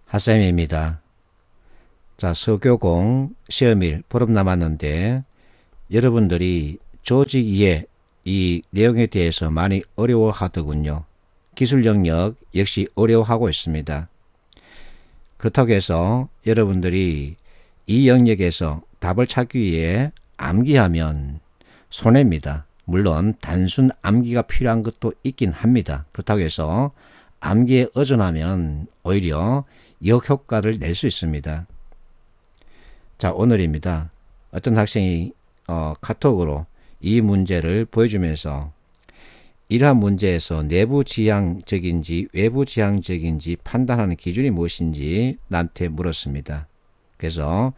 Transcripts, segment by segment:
하쌤입니다. 자, 서교공 시험일 보름 남았는데 여러분들이 조직 이해 이 내용에 대해서 많이 어려워하더군요. 기술 영역 역시 어려워하고 있습니다. 그렇다고 해서 여러분들이 이 영역에서 답을 찾기 위해 암기하면 손해입니다. 물론 단순 암기가 필요한 것도 있긴 합니다. 그렇다고 해서 암기에 의존하면 오히려 역효과를 낼 수 있습니다. 자, 오늘입니다. 어떤 학생이 카톡으로 이 문제를 보여주면서 이러한 문제에서 내부 지향적인지 외부 지향적인지 판단하는 기준이 무엇인지 나한테 물었습니다. 그래서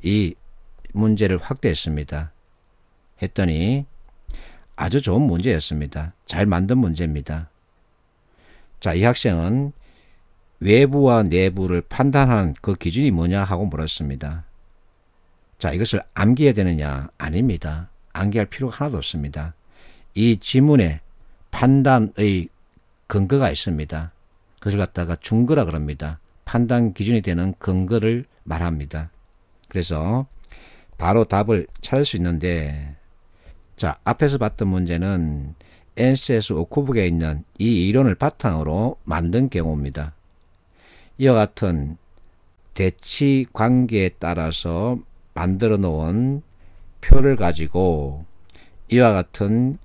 이 문제를 확대했습니다. 했더니 아주 좋은 문제였습니다. 잘 만든 문제입니다. 자, 이 학생은 외부와 내부를 판단하는 그 기준이 뭐냐 하고 물었습니다. 자, 이것을 암기해야 되느냐? 아닙니다. 암기할 필요가 하나도 없습니다. 이 지문에 판단의 근거가 있습니다. 그것을 갖다가 준거라 그럽니다. 판단 기준이 되는 근거를 말합니다. 그래서 바로 답을 찾을 수 있는데, 자, 앞에서 봤던 문제는 엔세스 오크북에 있는 이 이론을 바탕으로 만든 경우입니다. 이와 같은 대치 관계에 따라서 만들어 놓은 표를 가지고 이와 같은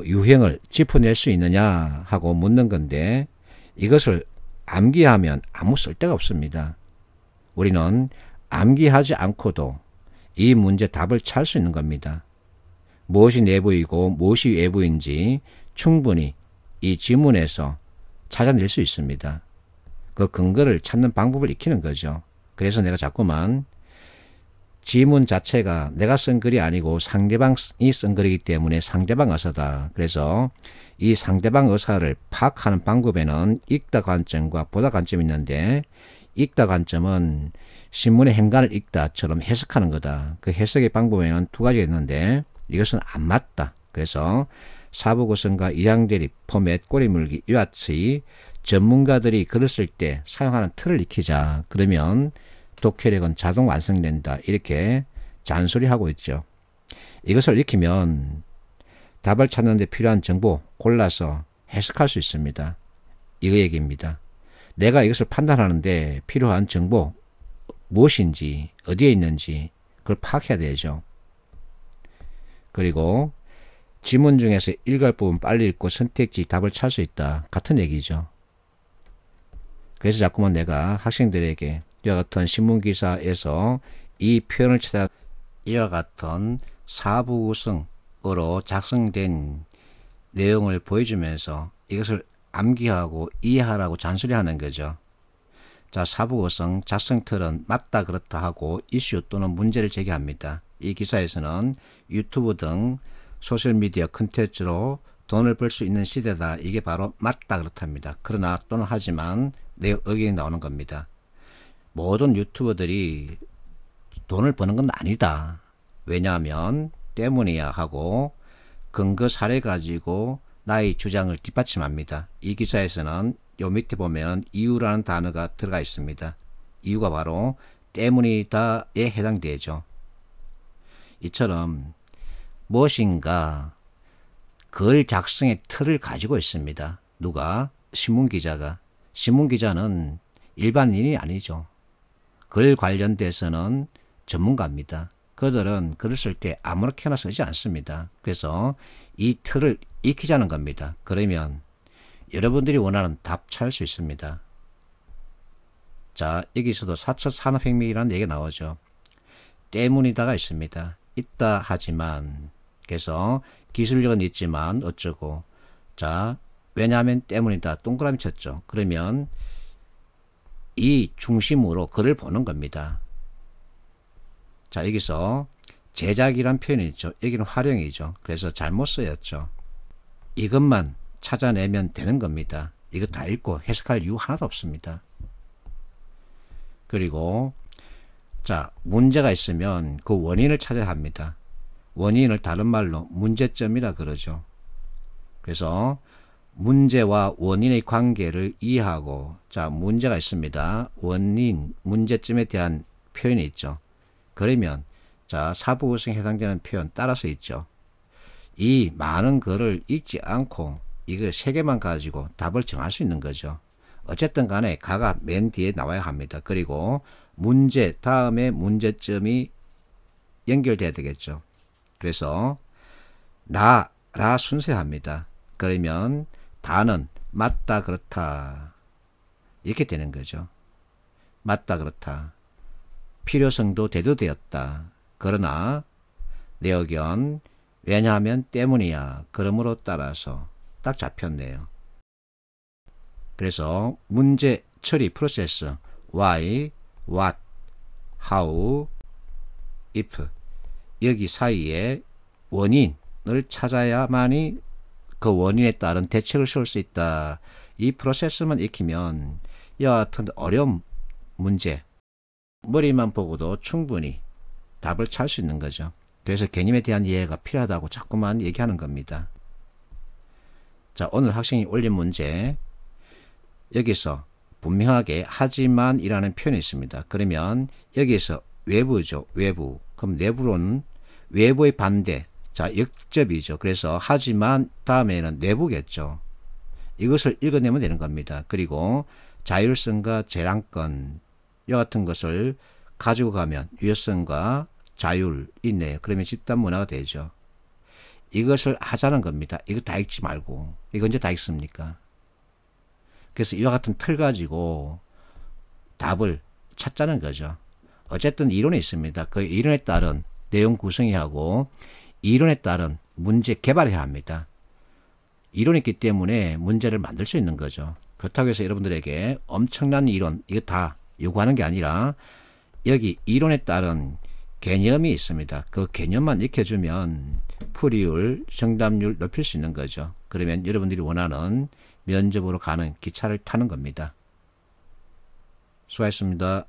유형을 짚어낼 수 있느냐 하고 묻는 건데, 이것을 암기하면 아무 쓸데가 없습니다. 우리는 암기하지 않고도 이 문제 답을 찾을 수 있는 겁니다. 무엇이 내부이고 무엇이 외부인지 충분히 이 지문에서 찾아낼 수 있습니다. 그 근거를 찾는 방법을 익히는 거죠. 그래서 내가 자꾸만 지문 자체가 내가 쓴 글이 아니고 상대방이 쓴 글이기 때문에 상대방 의사다. 그래서 이 상대방 의사를 파악하는 방법에는 읽다 관점과 보다 관점이 있는데, 읽다 관점은 신문의 행간을 읽다처럼 해석하는 거다. 그 해석의 방법에는 두 가지가 있는데 이것은 안 맞다. 그래서 사부구성과 이항대립, 포맷, 꼬리물기 이와 같이 전문가들이 글을 쓸 때 사용하는 틀을 익히자. 그러면 독해력은 자동 완성된다. 이렇게 잔소리하고 있죠. 이것을 익히면 답을 찾는 데 필요한 정보 골라서 해석할 수 있습니다. 이거 얘기입니다. 내가 이것을 판단하는데 필요한 정보 무엇인지 어디에 있는지 그걸 파악해야 되죠. 그리고 지문 중에서 읽을 부분 빨리 읽고 선택지 답을 찾을 수 있다. 같은 얘기죠. 그래서 자꾸만 내가 학생들에게 이와 같은 신문기사에서 이 표현을 찾아 이와 같은 사부구성으로 작성된 내용을 보여주면서 이것을 암기하고 이해하라고 잔소리하는 거죠. 자, 사부구성 작성틀은 맞다 그렇다 하고 이슈 또는 문제를 제기합니다. 이 기사에서는 유튜브 등 소셜미디어 콘텐츠로 돈을 벌 수 있는 시대다. 이게 바로 맞다 그렇답니다. 그러나 또는 하지만 내 의견이 나오는 겁니다. 모든 유튜버들이 돈을 버는 건 아니다. 왜냐하면 때문이야 하고 근거 사례 가지고 나의 주장을 뒷받침합니다. 이 기사에서는 요 밑에 보면 이유라는 단어가 들어가 있습니다. 이유가 바로 때문이다에 해당되죠. 이처럼 무엇인가 글 작성의 틀을 가지고 있습니다. 누가? 신문기자가. 신문기자는 일반인이 아니죠. 글 관련돼서는 전문가입니다. 그들은 글을 쓸 때 아무렇게나 쓰지 않습니다. 그래서 이 틀을 익히자는 겁니다. 그러면 여러분들이 원하는 답 찾을 수 있습니다. 자, 여기서도 4차 산업혁명이라는 얘기가 나오죠. 때문이다가 있습니다. 있다 하지만, 그래서 기술력은 있지만 어쩌고. 자, 왜냐하면 때문이다. 동그라미 쳤죠. 그러면 이 중심으로 글을 보는 겁니다. 자, 여기서 제작이란 표현이 있죠. 여기는 활용이죠. 그래서 잘못 쓰였죠. 이것만 찾아내면 되는 겁니다. 이거 다 읽고 해석할 이유 하나도 없습니다. 그리고 자, 문제가 있으면 그 원인을 찾아야 합니다. 원인을 다른 말로 문제점이라 그러죠. 그래서 문제와 원인의 관계를 이해하고, 자, 문제가 있습니다. 원인, 문제점에 대한 표현이 있죠. 그러면 자, 사부구성에 해당되는 표현 따라서 있죠. 이 많은 글을 읽지 않고 이거 세 개만 가지고 답을 정할 수 있는 거죠. 어쨌든 간에 가가 맨 뒤에 나와야 합니다. 그리고 문제 다음에 문제점이 연결돼야 되겠죠. 그래서 나라 순서합니다. 그러면 다는 맞다 그렇다 이렇게 되는 거죠. 맞다 그렇다. 필요성도 대두되었다. 그러나 내 의견 왜냐하면 때문이야. 그러므로 따라서 딱 잡혔네요. 그래서 문제 처리 프로세스 why, what, how, if 여기 사이에 원인을 찾아야만이 그 원인에 따른 대책을 세울 수 있다. 이 프로세스만 익히면 이와 같은 어려운 문제 머리만 보고도 충분히 답을 찾을 수 있는 거죠. 그래서 개념에 대한 이해가 필요하다고 자꾸만 얘기하는 겁니다. 자, 오늘 학생이 올린 문제 여기서 분명하게 하지만 이라는 표현이 있습니다. 그러면 여기서 외부죠. 외부. 그럼 내부로는 외부의 반대. 자, 역접이죠. 그래서 하지만 다음에는 내부겠죠. 이것을 읽어내면 되는 겁니다. 그리고 자율성과 재량권 이 같은 것을 가지고 가면 유효성과 자율 있네요. 그러면 집단 문화가 되죠. 이것을 하자는 겁니다. 이거 다 읽지 말고. 이거 언제 다 읽습니까? 그래서 이와 같은 틀 가지고 답을 찾자는 거죠. 어쨌든 이론이 있습니다. 그 이론에 따른 내용 구성이 하고 이론에 따른 문제 개발해야 합니다. 이론이 있기 때문에 문제를 만들 수 있는 거죠. 그렇다고 해서 여러분들에게 엄청난 이론 이거 다 요구하는 게 아니라 여기 이론에 따른 개념이 있습니다. 그 개념만 익혀주면 풀이율, 정답률 높일 수 있는 거죠. 그러면 여러분들이 원하는 면접으로 가는 기차를 타는 겁니다. 수고하셨습니다.